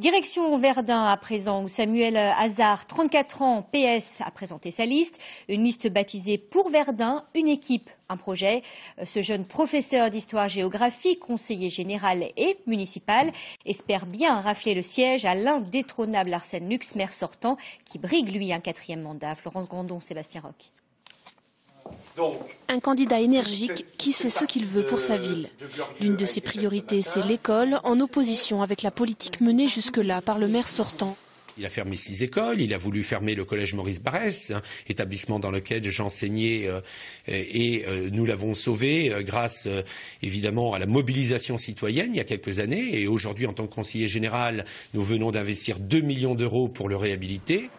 Direction Verdun à présent, où Samuel Hazard, 34 ans, PS, a présenté sa liste. Une liste baptisée Pour Verdun, une équipe, un projet. Ce jeune professeur d'histoire-géographie, conseiller général et municipal, espère bien rafler le siège à l'indétrônable Arsène Lux, maire sortant, qui brigue, lui, un 4e mandat. Florence Grandon, Sébastien Roch. Un candidat énergique qui sait ce qu'il veut pour sa ville. L'une de ses priorités, c'est l'école, en opposition avec la politique menée jusque-là par le maire sortant. Il a fermé 6 écoles, il a voulu fermer le collège Maurice Barrès, établissement dans lequel j'enseignais et nous l'avons sauvé grâce évidemment à la mobilisation citoyenne il y a quelques années. Et aujourd'hui, en tant que conseiller général, nous venons d'investir 2 millions d'euros pour le réhabiliter.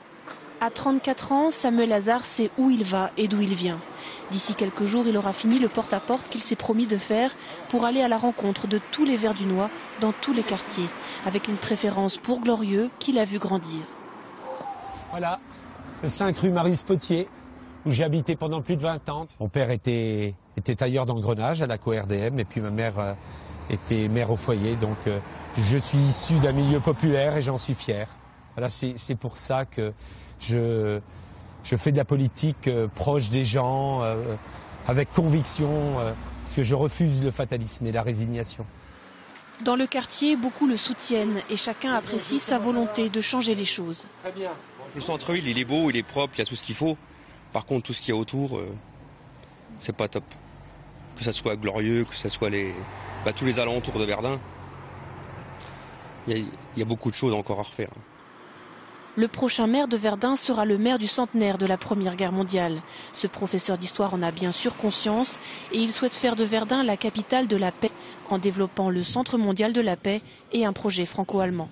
À 34 ans, Samuel Hazard sait où il va et d'où il vient. D'ici quelques jours, il aura fini le porte-à-porte qu'il s'est promis de faire pour aller à la rencontre de tous les Verdunois dans tous les quartiers, avec une préférence pour Glorieux qu'il a vu grandir. Voilà, le 5 rue Marius Potier, où j'ai habité pendant plus de 20 ans. Mon père était tailleur d'engrenage à la CORDM et puis ma mère était mère au foyer. Donc je suis issu d'un milieu populaire et j'en suis fier. Voilà, c'est pour ça que je fais de la politique proche des gens, avec conviction, parce que je refuse le fatalisme et la résignation. Dans le quartier, beaucoup le soutiennent et chacun apprécie sa volonté de changer les choses. Très bien. Le centre-ville, il est beau, il est propre, il y a tout ce qu'il faut. Par contre, tout ce qu'il y a autour, c'est pas top. Que ça soit Glorieux, que ça soit tous les alentours de Verdun. Il y a beaucoup de choses encore à refaire. Le prochain maire de Verdun sera le maire du centenaire de la Première Guerre mondiale. Ce professeur d'histoire en a bien sûr conscience et il souhaite faire de Verdun la capitale de la paix en développant le Centre mondial de la paix et un projet franco-allemand.